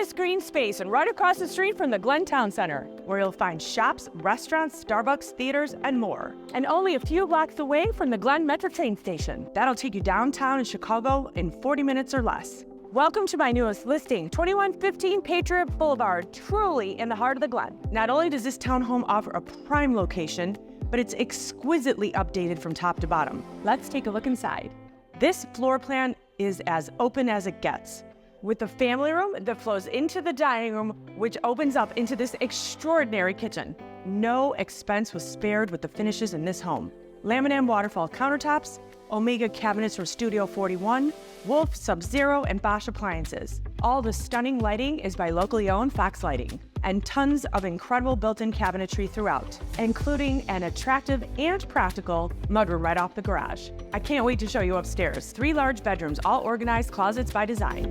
luxurious green space and right across the street from the Glen Town Center, where you'll find shops, restaurants, Starbucks, theaters, and more. And only a few blocks away from the Glen Metra Train station. That'll take you downtown in Chicago in 40 minutes or less. Welcome to my newest listing, 2115 Patriot Blvd, truly in the heart of the Glen. Not only does this townhome offer a prime location, but it's exquisitely updated from top to bottom. Let's take a look inside. This floor plan is as open as it gets, with the family room that flows into the dining room, which opens up into this extraordinary kitchen. No expense was spared with the finishes in this home. Laminam waterfall countertops, Omega cabinets from Studio 41, Wolf, Sub-Zero, and Bosch appliances. All the stunning lighting is by locally owned Fox Lighting, and tons of incredible built-in cabinetry throughout, including an attractive and practical mudroom right off the garage. I can't wait to show you upstairs. 3 large bedrooms, all organized closets by design.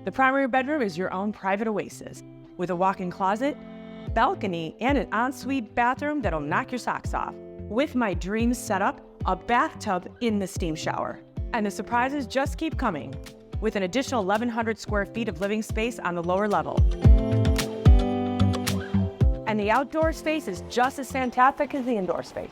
The primary bedroom is your own private oasis, with a walk-in closet, balcony, and an ensuite bathroom that'll knock your socks off. With my dream setup, a bathtub in the steam shower. And the surprises just keep coming, with an additional 1,100 square feet of living space on the lower level. And the outdoor space is just as fantastic as the indoor space,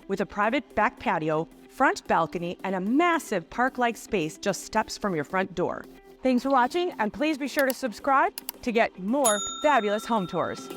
with a private back patio, front balcony, and a massive park-like space just steps from your front door. Thanks for watching, and please be sure to subscribe to get more fabulous home tours.